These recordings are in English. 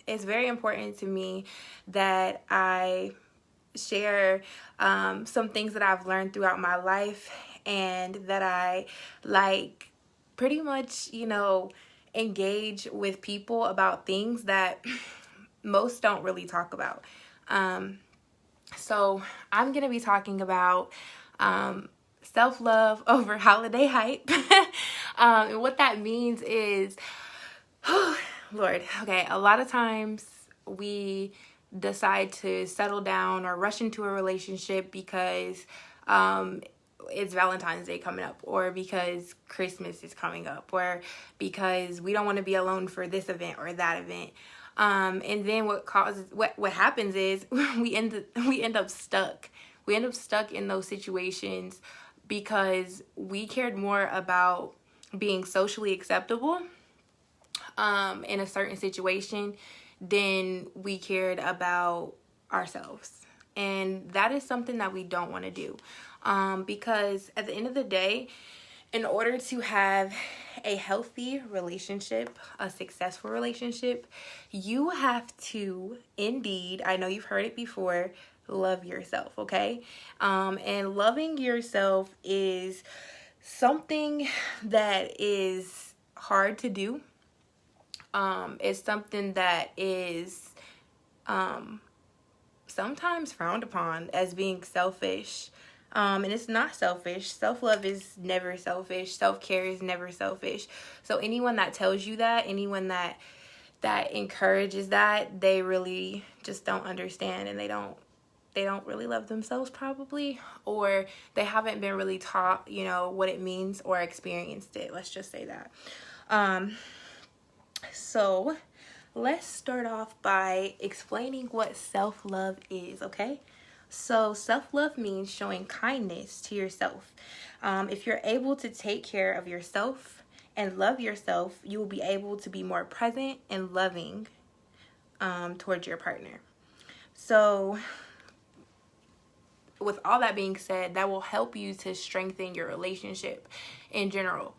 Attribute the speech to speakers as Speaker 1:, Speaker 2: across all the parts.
Speaker 1: It's very important to me that I share some things that I've learned throughout my life, and that I like pretty much, engage with people about things that most don't really talk about. So I'm going to be talking about self-love over holiday hype. And what that means is, Lord, okay, a lot of times we decide to settle down or rush into a relationship because it's Valentine's Day coming up, or because Christmas is coming up, or because we don't want to be alone for this event or that event. And then what happens is we end up stuck. We end up stuck in those situations because we cared more about being socially acceptable in a certain situation than we cared about ourselves. And that is something that we don't want to do. Because at the end of the day, in order to have a healthy relationship, a successful relationship, you have to, indeed, I know you've heard it before, love yourself, okay? And loving yourself is something that is hard to do. It's something that is sometimes frowned upon as being selfish. And it's not selfish. Self-love is never selfish. Self-care is never selfish. So anyone that tells you that, anyone that encourages that, they really just don't understand, and they don't really love themselves probably, or they haven't been really taught, what it means or experienced it. Let's just say that. So let's start off by explaining what self-love is, okay? So self-love means showing kindness to yourself. If you're able to take care of yourself and love yourself, you will be able to be more present and loving towards your partner. So with all that being said, that will help you to strengthen your relationship in general,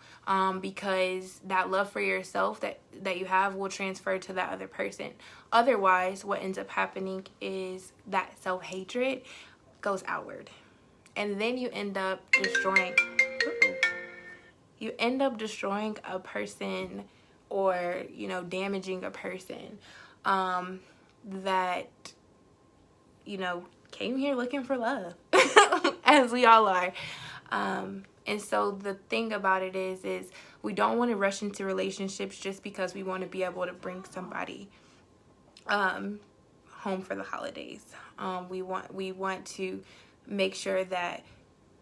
Speaker 1: because that love for yourself that you have will transfer to that other person. Otherwise, what ends up happening is that self-hatred goes outward, and then you end up destroying a person, or damaging a person that came here looking for love, as we all are. And so the thing about it is we don't want to rush into relationships just because we want to be able to bring somebody home for the holidays. We want to make sure that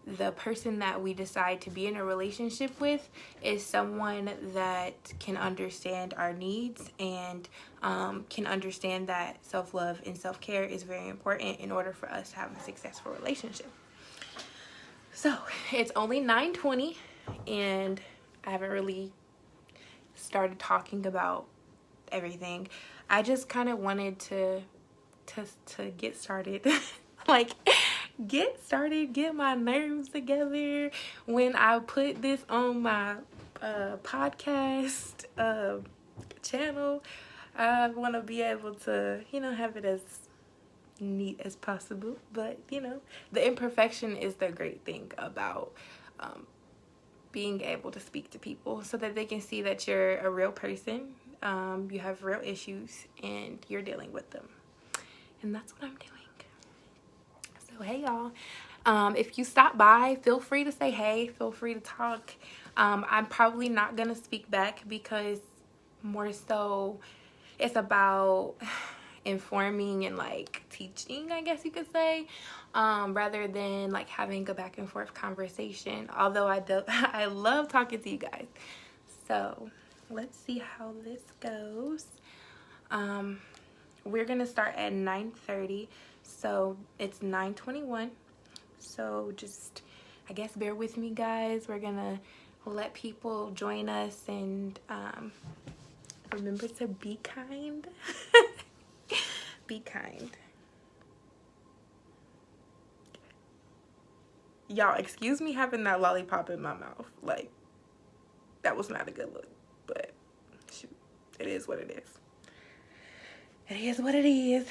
Speaker 1: the person that we decide to be in a relationship with is someone that can understand our needs, and can understand that self-love and self-care is very important in order for us to have a successful relationship. So it's only 9:20, and I haven't really started talking about everything. I just kind of wanted to get started. Like, get my nerves together. When I put this on my podcast channel, I want to be able to, have it as neat as possible. But, the imperfection is the great thing about being able to speak to people, so that they can see that you're a real person, you have real issues, and you're dealing with them. And that's what I'm doing. So hey y'all, if you stop by, feel free to say hey, feel free to talk. I'm probably not gonna speak back, because more so it's about informing and like teaching, I guess you could say, rather than like having a back and forth conversation, although I love talking to you guys. So let's see how this goes. We're gonna start at 9:30, so it's 9:21. So just, I guess, bear with me, guys. We're gonna let people join us, and remember to be kind. Be kind. Y'all, excuse me having that lollipop in my mouth. Like, that was not a good look, but shoot, it is what it is. It is what it is.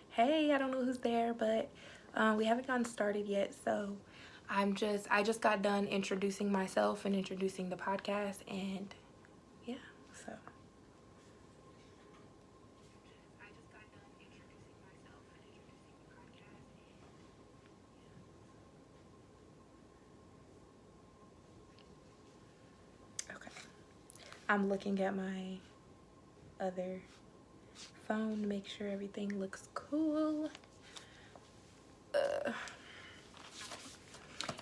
Speaker 1: Hey, I don't know who's there, but we haven't gotten started yet, so I just got done introducing myself and introducing the podcast, and yeah, so. Okay. I'm looking at my other phone to make sure everything looks cool.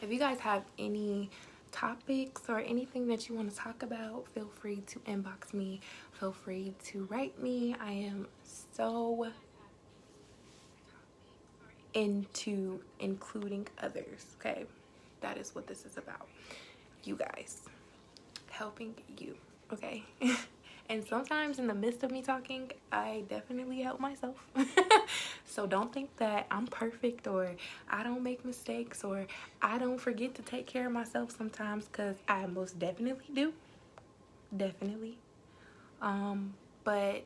Speaker 1: If you guys have any topics or anything that you want to talk about, feel free to inbox me. Feel free to write me. I am so into including others, okay? That is what this is about. You guys. Helping you, okay? And sometimes in the midst of me talking, I definitely help myself. So don't think that I'm perfect or I don't make mistakes or I don't forget to take care of myself sometimes, because I most definitely do. Definitely. But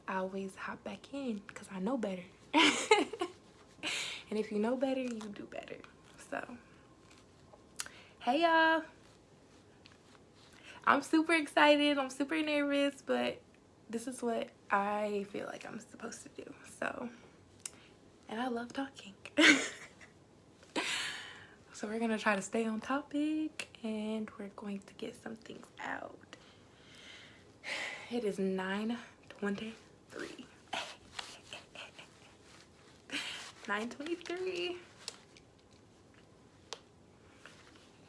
Speaker 1: I always hop back in because I know better. And if you know better, you do better. So, hey y'all. I'm super excited. I'm super nervous, but this is what I feel like I'm supposed to do. So, and I love talking. So we're gonna try to stay on topic and we're going to get some things out. It is 9:23. 9:23.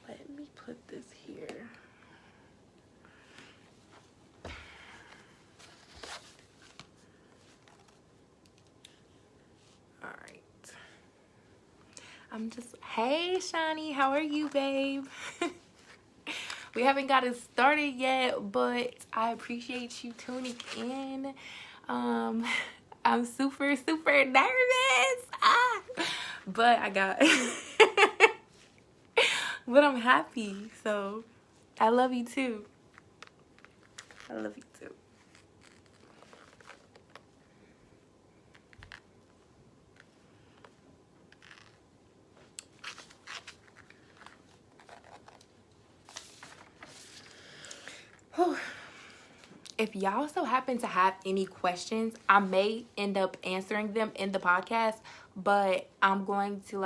Speaker 1: Let me put this here. Hey Shani, how are you, babe? We haven't got it started yet, but I appreciate you tuning in. I'm super nervous, but I got but I'm happy, so I love you too. I love you too. If y'all so happen to have any questions, I may end up answering them in the podcast, but I'm going to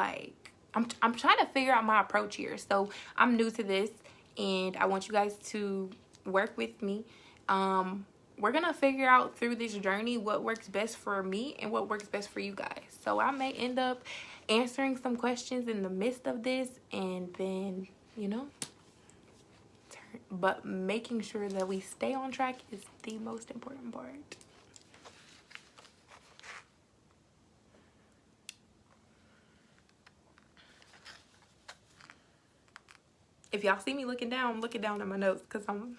Speaker 1: I'm trying to figure out my approach here. So I'm new to this and I want you guys to work with me. We're gonna figure out through this journey what works best for me and what works best for you guys. So I may end up answering some questions in the midst of this, and then, you know, but making sure that we stay on track is the most important part. If y'all see me looking down, I'm looking down at my notes because I'm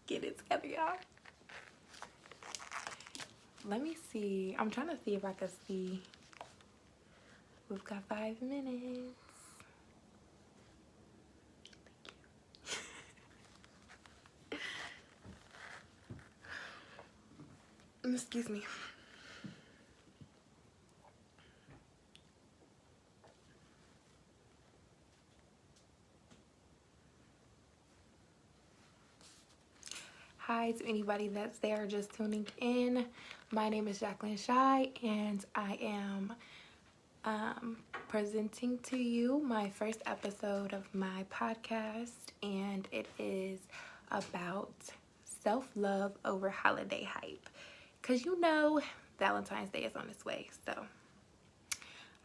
Speaker 1: get it together, y'all. Let me see. I'm trying to see if I can see. We've got 5 minutes. Excuse me. Hi to anybody that's there just tuning in. My name is Jacqueline Chyi, and I am presenting to you my first episode of my podcast, and it is about self-love over holiday hype. Because you know Valentine's Day is on its way, so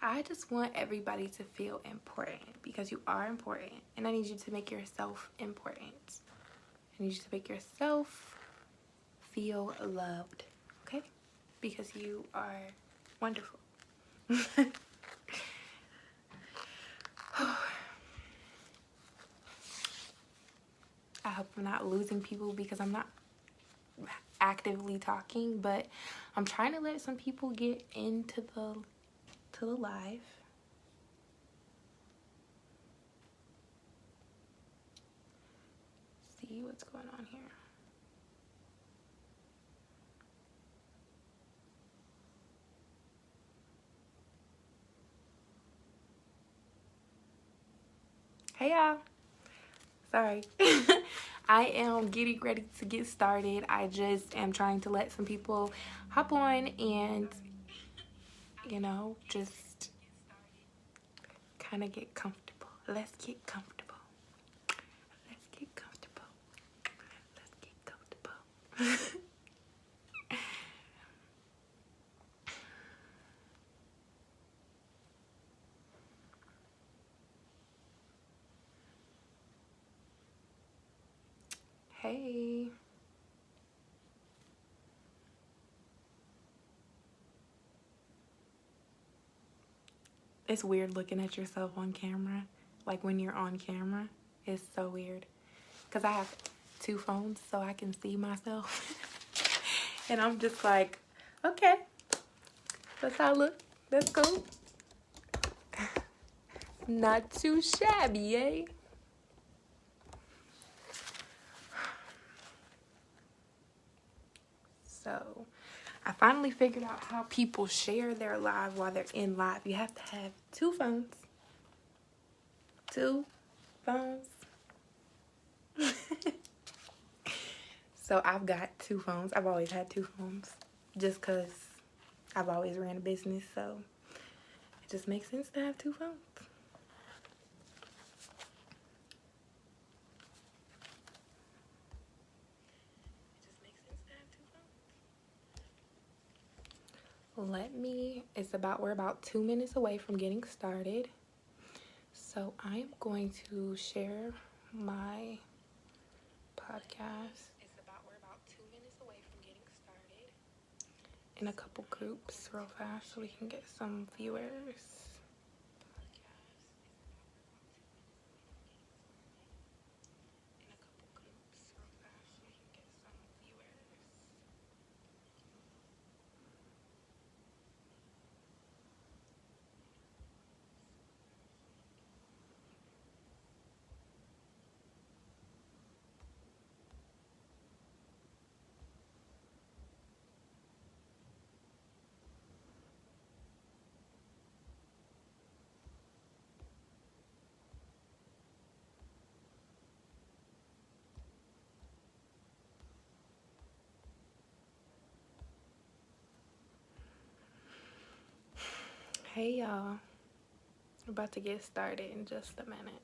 Speaker 1: I just want everybody to feel important, because you are important, and I need you to make yourself important. I need you to make yourself feel loved, okay? Because you are wonderful. I hope I'm not losing people because I'm not actively talking, but I'm trying to let some people get into the live. what's going on here. Hey y'all. Sorry. I am getting ready to get started. I just am trying to let some people hop on and, you know, just kind of get comfortable. Let's get comfortable. Let's get comfortable. Let's get comfortable. Hey. It's weird looking at yourself on camera. Like when you're on camera, it's so weird. Because I have 2 phones so I can see myself. And I'm just like, okay, that's how I look. That's cool. Not too shabby, eh? So, I finally figured out how people share their live while they're in live. You have to have 2 phones. 2 phones. So, I've got 2 phones. I've always had 2 phones. Just because I've always ran a business. So, it just makes sense to have 2 phones. We're about 2 minutes away from getting started. So I'm going to share my podcast in a couple groups real fast so we can get some viewers. Hey y'all, we're about to get started in just a minute.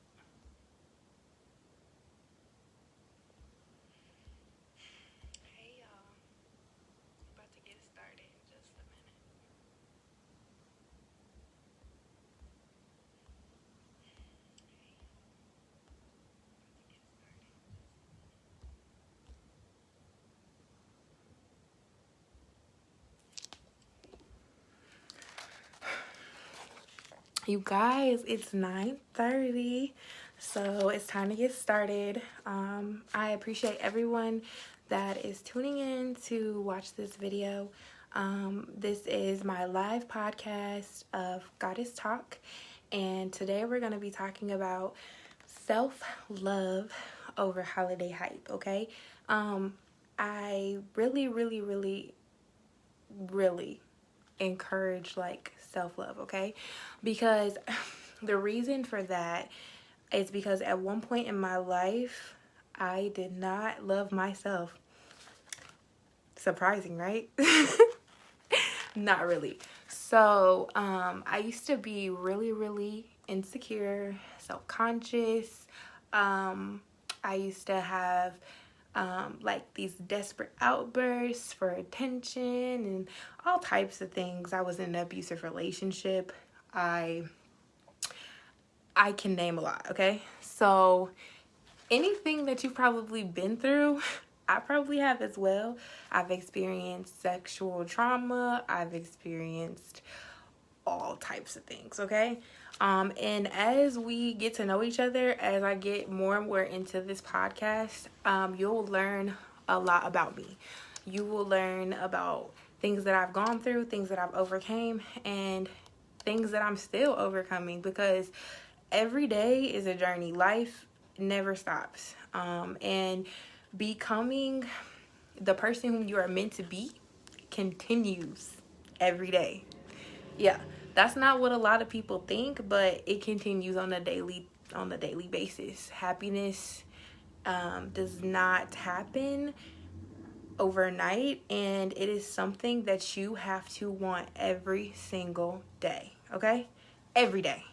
Speaker 1: You guys, it's 9:30, so it's time to get started. I appreciate everyone that is tuning in to watch this video. This is my live podcast of Goddess Talk, and today we're going to be talking about self-love over holiday hype, okay? I really encourage like self-love, okay? Because the reason for that is because at one point in my life I did not love myself. Surprising, right? Not really. So I used to be really insecure, self-conscious. I used to have like these desperate outbursts for attention and all types of things. I was in an abusive relationship. I can name a lot, okay? So anything that you've probably been through, I probably have as well. I've experienced sexual trauma. I've experienced all types of things, okay? And as we get to know each other, as I get more and more into this podcast, you'll learn a lot about me. You will learn about things that I've gone through, things that I've overcame, and things that I'm still overcoming, because every day is a journey. Life never stops. And becoming the person who you are meant to be continues every day. Yeah, that's not what a lot of people think, but it continues on a daily basis. Happiness does not happen overnight, and it is something that you have to want every single day. Okay, every day.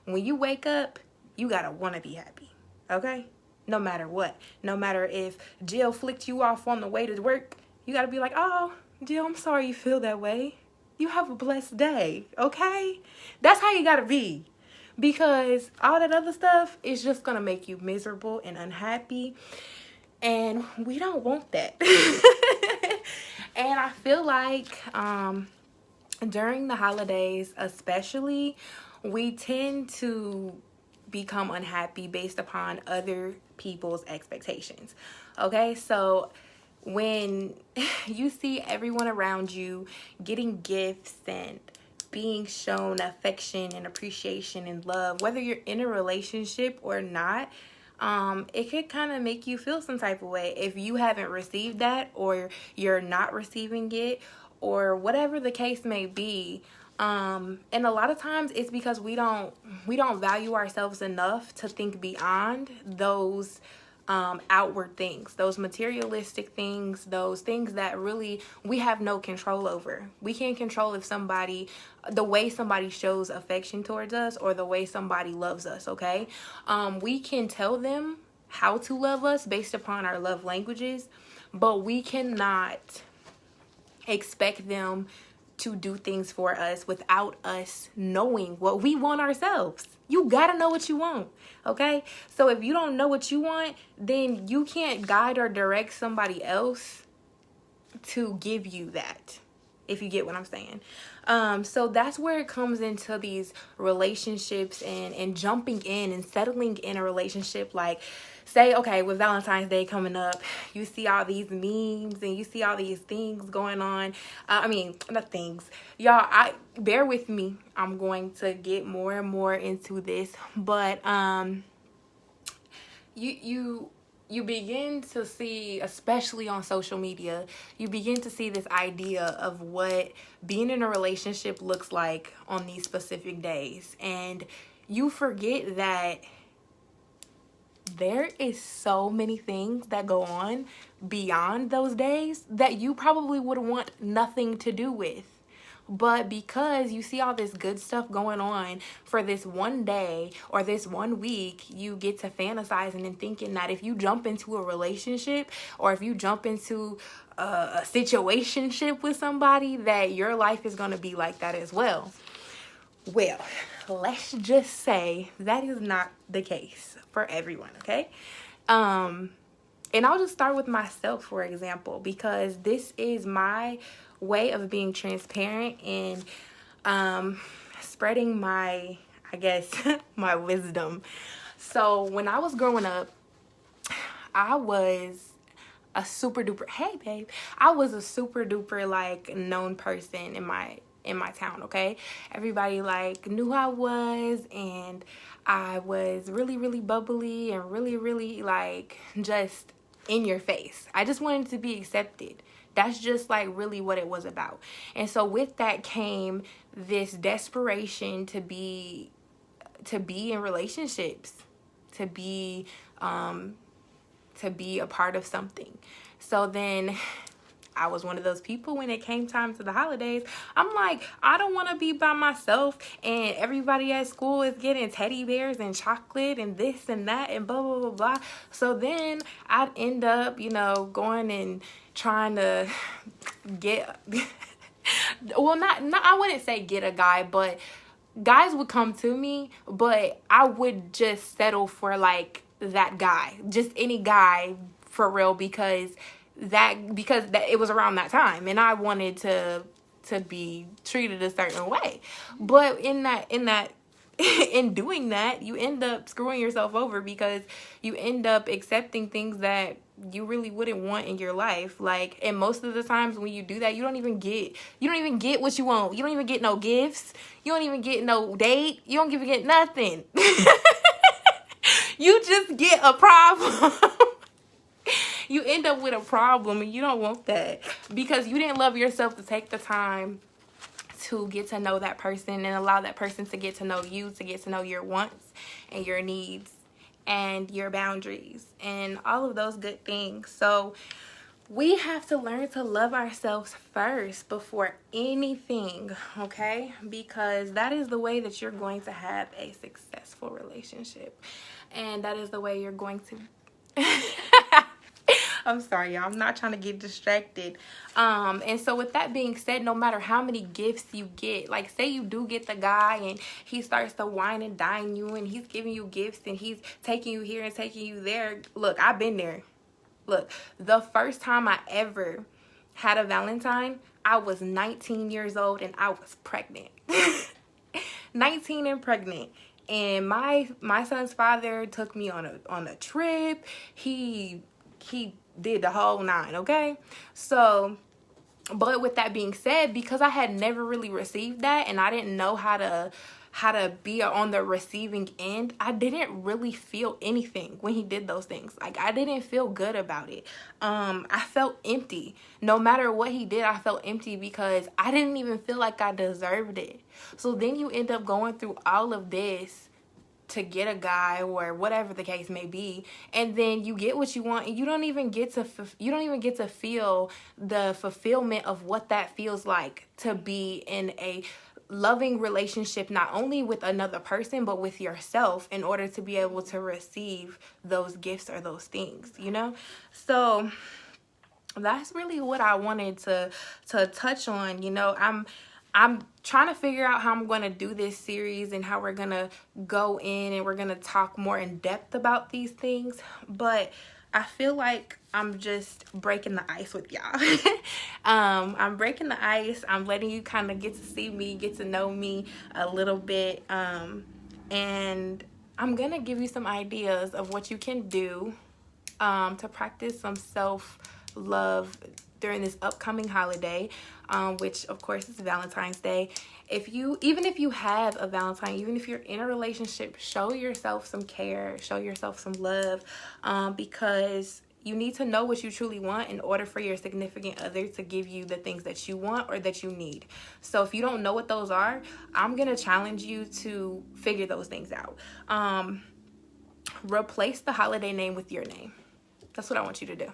Speaker 1: When you wake up, you gotta want to be happy. Okay, no matter what. No matter if Jill flicked you off on the way to work, you gotta be like, oh, Jill, I'm sorry you feel that way. You have a blessed day. Okay, that's how you gotta be, because all that other stuff is just gonna make you miserable and unhappy, and we don't want that. And I feel like during the holidays especially, we tend to become unhappy based upon other people's expectations. Okay, so when you see everyone around you getting gifts and being shown affection and appreciation and love, whether you're in a relationship or not, it could kind of make you feel some type of way if you haven't received that, or you're not receiving it, or whatever the case may be. And a lot of times it's because we don't value ourselves enough to think beyond those outward things, those materialistic things, those things that really we have no control over. We can't control the way somebody shows affection towards us, or the way somebody loves us, okay? We can tell them how to love us based upon our love languages, but we cannot expect them to do things for us without us knowing what we want ourselves. You gotta know what you want, okay? So if you don't know what you want, then you can't guide or direct somebody else to give you that, if you get what I'm saying. So that's where it comes into these relationships and jumping in and settling in a relationship. Like, say, okay, with Valentine's Day coming up, you see all these memes and you see all these things going on. Not things. Y'all, bear with me. I'm going to get more and more into this. But you begin to see, especially on social media, you begin to see this idea of what being in a relationship looks like on these specific days. And you forget that there is so many things that go on beyond those days that you probably would want nothing to do with. But because you see all this good stuff going on for this one day or this 1 week, you get to fantasizing and thinking that if you jump into a relationship, or if you jump into a situationship with somebody, that your life is going to be like that as well. Well, let's just say that is not the case for everyone, okay? And I'll just start with myself, for example, because this is my way of being transparent and spreading my, I guess, my wisdom. So when I was growing up, I was a super duper, hey babe, I was a super duper like known person in my town, okay? Everybody like knew who I was, and I was really, really bubbly and really, really like just in your face. I just wanted to be accepted. That's just like really what it was about. And so with that came this desperation to be in relationships, to be a part of something. So then I was one of those people, when it came time to the holidays, I'm like, I don't want to be by myself, and everybody at school is getting teddy bears and chocolate and this and that and blah, blah, blah, blah. So then I'd end up, going and trying to get, well, not, I wouldn't say get a guy, but guys would come to me, but I would just settle for like that guy, just any guy for real, because it was around that time and I wanted to be treated a certain way. But in doing that, you end up screwing yourself over, because you end up accepting things that you really wouldn't want in your life. Like, and most of the times when you do that, you don't even get what you want. You don't even get no gifts. You don't even get no date. You don't even get nothing. You just get a problem. You end up with a problem, and you don't want that because you didn't love yourself to take the time to get to know that person and allow that person to get to know you, to get to know your wants and your needs and your boundaries and all of those good things. So we have to learn to love ourselves first before anything, okay? Because that is the way that you're going to have a successful relationship. And that is the way you're going to... I'm sorry, y'all. I'm not trying to get distracted. And so with that being said, no matter how many gifts you get, like say you do get the guy and he starts to wine and dine you and he's giving you gifts and he's taking you here and taking you there. Look, I've been there. Look, the first time I ever had a Valentine, I was 19 years old and I was pregnant. 19 and pregnant. And my son's father took me on a trip. He did the whole nine, okay? So, but with that being said, because I had never really received that and I didn't know how to be on the receiving end, I didn't really feel anything when he did those things. Like, I didn't feel good about it. I felt empty. No matter what he did, I felt empty because I didn't even feel like I deserved it. So then you end up going through all of this to get a guy or whatever the case may be, and then you get what you want and you don't even get to feel the fulfillment of what that feels like to be in a loving relationship, not only with another person but with yourself, in order to be able to receive those gifts or those things, you know? So that's really what I wanted to touch on. You know, I'm trying to figure out how I'm going to do this series and how we're going to go in and we're going to talk more in depth about these things. But I feel like I'm just breaking the ice with y'all. I'm breaking the ice. I'm letting you kind of get to see me, get to know me a little bit. And I'm going to give you some ideas of what you can do to practice some self-love during this upcoming holiday, which of course is Valentine's Day. Even if you have a Valentine, even if you're in a relationship, show yourself some care, show yourself some love, because you need to know what you truly want in order for your significant other to give you the things that you want or that you need. So if you don't know what those are, I'm gonna challenge you to figure those things out. Replace the holiday name with your name. That's what I want you to do.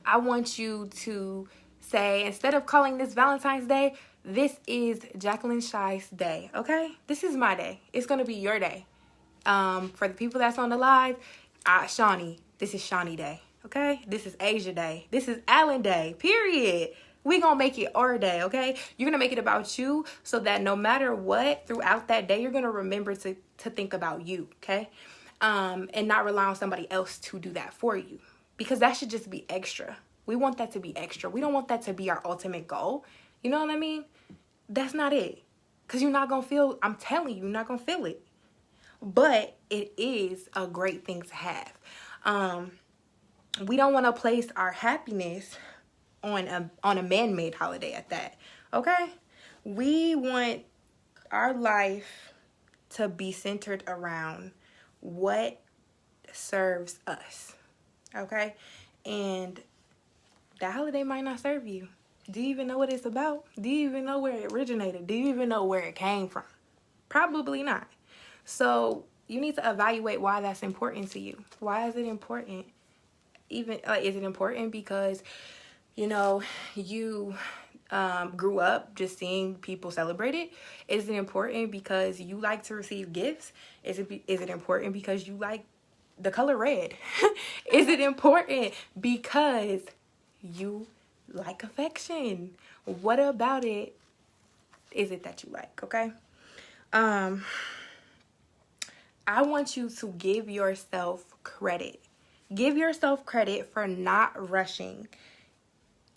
Speaker 1: I want you to say, instead of calling this Valentine's Day, this is Jacqueline Chyi's day, okay? This is my day. It's going to be your day. For the people that's on the live, Shawnee, this is Shawnee Day, okay? This is Asia Day. This is Alan Day, period. We going to make it our day, okay? You're going to make it about you so that no matter what, throughout that day, you're going to remember to think about you, okay? And not rely on somebody else to do that for you. Because that should just be extra. We want that to be extra. We don't want that to be our ultimate goal. You know what I mean? That's not it. Because you're not going to feel, I'm telling you, you're not going to feel it. But it is a great thing to have. We don't want to place our happiness on a man-made holiday at that. Okay? We want our life to be centered around what serves us. Okay? And that holiday might not serve you. Do you even know what it's about? Do you even know where it originated? Do you even know where it came from? Probably not. So you need to evaluate why that's important to you. Why is it important? Even is it important because, you know, you grew up just seeing people celebrate it? Is it important because you like to receive gifts? Is it important because you like the color red? Is it important because you like affection? What about it is it that you like? Okay. I want you to give yourself credit. Give yourself credit for not rushing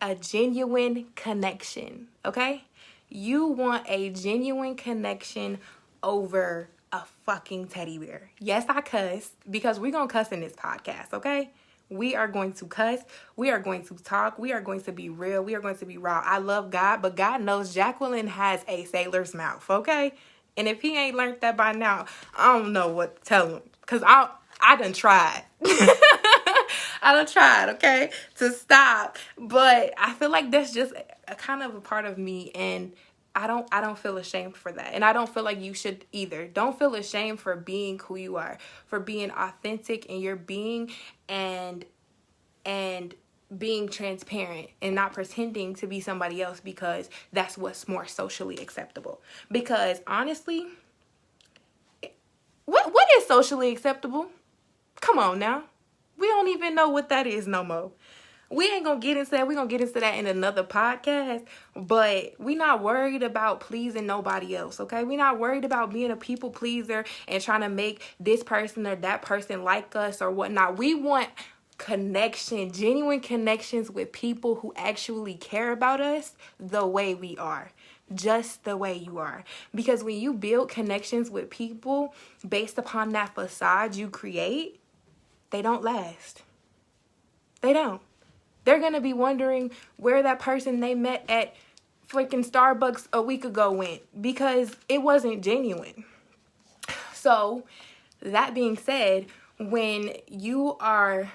Speaker 1: a genuine connection. Okay. You want a genuine connection over a fucking teddy bear. Yes, I cuss because we're going to cuss in this podcast, okay? We are going to cuss. We are going to talk. We are going to be real. We are going to be raw. I love God, but God knows Jacqueline has a sailor's mouth, okay? And if he ain't learned that by now, I don't know what to tell him because I done tried. I I done tried, okay, to stop. But I feel like that's just a kind of a part of me, and I don't feel ashamed for that. And I don't feel like you should either. Don't feel ashamed for being who you are, for being authentic in your being, and being transparent and not pretending to be somebody else because that's what's more socially acceptable. Because honestly, what is socially acceptable? Come on now. We don't even know what that is no more. We ain't gonna get into that. We're gonna get into that in another podcast. But we not worried about pleasing nobody else, okay? We not worried about being a people pleaser and trying to make this person or that person like us or whatnot. We want connection, genuine connections with people who actually care about us the way we are. Just the way you are. Because when you build connections with people based upon that facade you create, they don't last. They don't. They're going to be wondering where that person they met at freaking Starbucks a week ago went because it wasn't genuine. So, that being said, when you are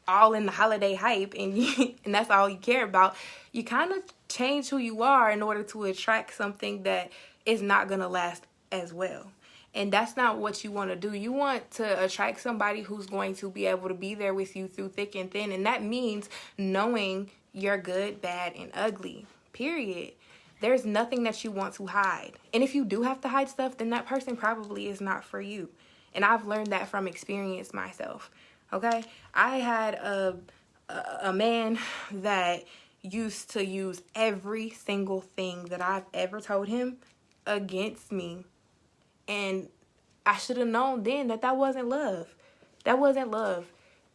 Speaker 1: all in the holiday hype and that's all you care about, you kind of change who you are in order to attract something that is not going to last as well. And that's not what you want to do. You want to attract somebody who's going to be able to be there with you through thick and thin. And that means knowing you're good, bad, and ugly. Period. There's nothing that you want to hide. And if you do have to hide stuff, then that person probably is not for you. And I've learned that from experience myself. Okay? I had a man that used to use every single thing that I've ever told him against me. And I should have known then that that wasn't love. That wasn't love.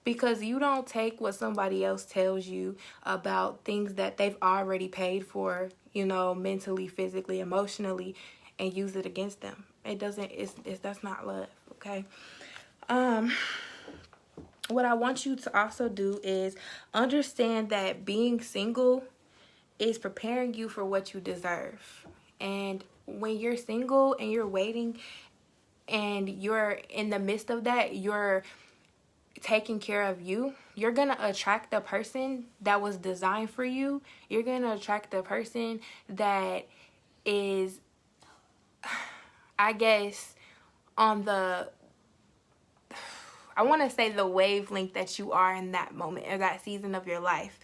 Speaker 1: Because you don't take what somebody else tells you about things that they've already paid for, you know, mentally, physically, emotionally, and use it against them. It doesn't, that's not love, okay? What I want you to also do is understand that being single is preparing you for what you deserve. And when you're single and you're waiting and you're in the midst of that, you're taking care of you, you're going to attract the person that was designed for you. You're going to attract the person that is, I guess, on the, I want to say the wavelength that you are in that moment or that season of your life.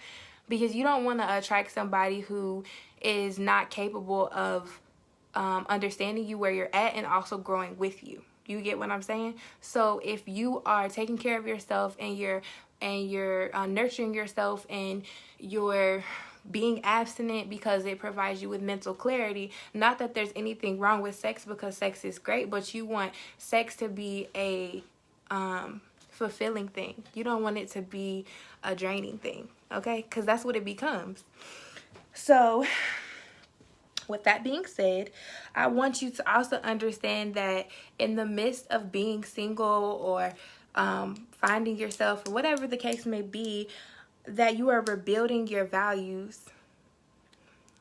Speaker 1: Because you don't want to attract somebody who is not capable of understanding you where you're at and also growing with you. You get what I'm saying? So if you are taking care of yourself and you're nurturing yourself and you're being abstinent because it provides you with mental clarity, not that there's anything wrong with sex because sex is great, but you want sex to be a fulfilling thing. You don't want it to be a draining thing, okay? Because that's what it becomes. So with that being said, I want you to also understand that in the midst of being single or finding yourself or whatever the case may be, that you are rebuilding your values.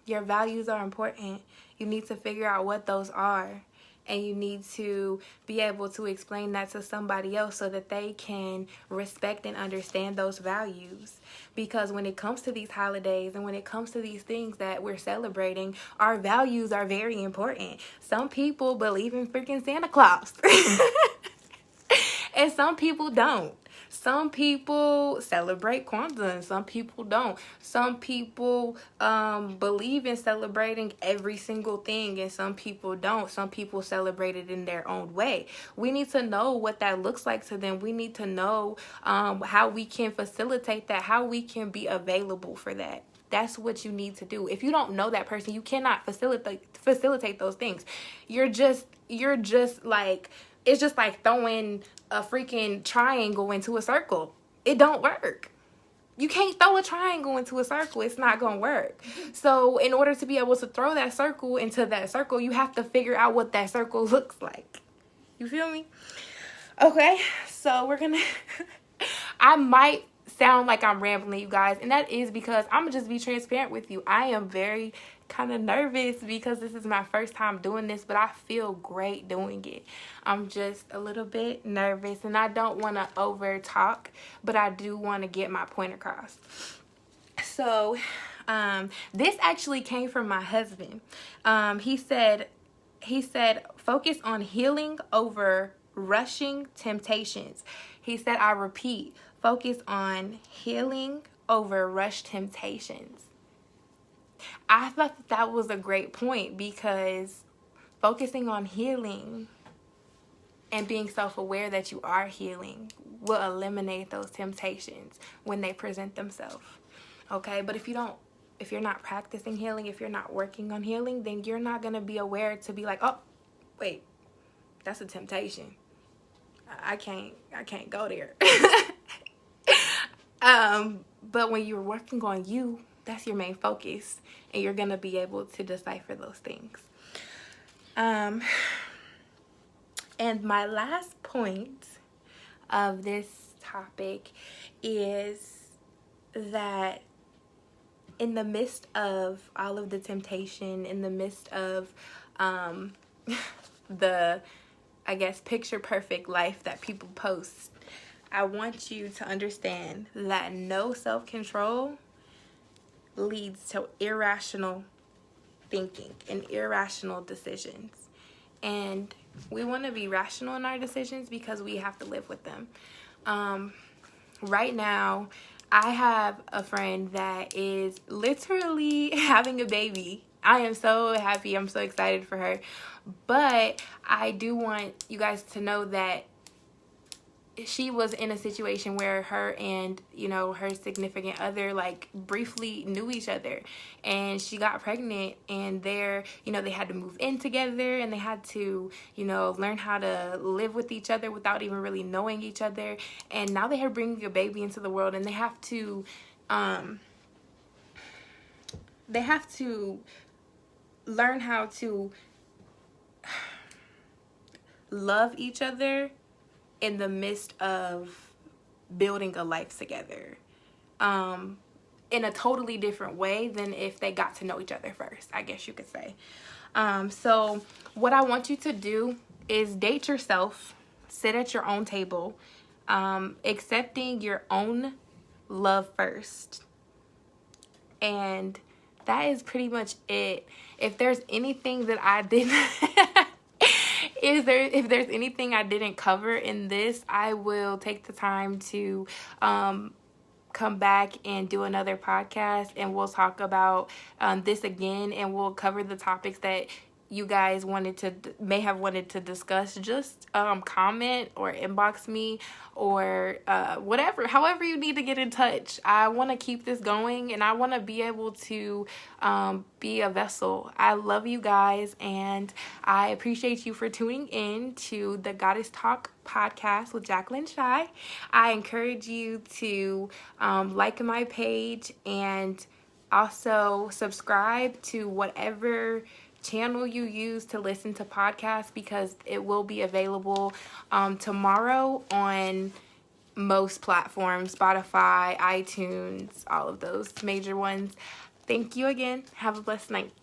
Speaker 1: Your values are important. You need to figure out what those are. And you need to be able to explain that to somebody else so that they can respect and understand those values. Because when it comes to these holidays and when it comes to these things that we're celebrating, our values are very important. Some people believe in freaking Santa Claus. And some people don't. Some people celebrate Kwanzaa and some people don't. Some people believe in celebrating every single thing and some people don't. Some people celebrate it in their own way. We need to know what that looks like to them. We need to know how we can facilitate that, how we can be available for that. That's what you need to do. If you don't know that person, you cannot facilitate those things. You're just like, it's just like throwing a freaking triangle into a circle. It don't work. You can't throw a triangle into a circle. It's not going to work. So in order to be able to throw that circle into that circle, you have to figure out what that circle looks like. You feel me? Okay, so we're going to... I might sound like I'm rambling, you guys, and that is because I'm going to just be transparent with you. I am very kind of nervous because this is my first time doing this, but I feel great doing it. I'm just a little bit nervous, and I don't want to over talk, but I do want to get my point across. So this actually came from my husband. He said focus on healing over rushing temptations. He said, I repeat, focus on healing over rushed temptations. I thought that was a great point, because focusing on healing and being self-aware that you are healing will eliminate those temptations when they present themselves. Okay, but if you're not practicing healing, if you're not working on healing, then you're not going to be aware to be like, oh, wait, that's a temptation. I can't go there. But when you're working on you, that's your main focus, and you're going to be able to decipher those things. And my last point of this topic is that in the midst of all of the temptation, in the midst of the, I guess, picture perfect life that people post, I want you to understand that no self-control leads to irrational thinking and irrational decisions. And we want to be rational in our decisions because we have to live with them. Right now, I have a friend that is literally having a baby. I am so happy. I'm so excited for her. But I do want you guys to know that she was in a situation where her and, her significant other, briefly knew each other, and she got pregnant, and they had to move in together, and they had to, learn how to live with each other without even really knowing each other. And now they are bringing a baby into the world, and they have to learn how to love each other in the midst of building a life together, in a totally different way than if they got to know each other first, I guess you could say. So what I want you to do is date yourself, sit at your own table, accepting your own love first. And that is pretty much it. If there's anything that I didn't if there's anything I didn't cover in this, I will take the time to come back and do another podcast, and we'll talk about this again, and we'll cover the topics that you guys may have wanted to discuss. Just comment or inbox me, or however you need to get in touch. I want to keep this going, and I want to be able to be a vessel. I love you guys, and I appreciate you for tuning in to the Goddess Talk podcast with Jacqueline Chyi. I encourage you to like my page, and also subscribe to whatever channel you use to listen to podcasts, because it will be available tomorrow on most platforms: Spotify, iTunes, all of those major ones. Thank you again. Have a blessed night.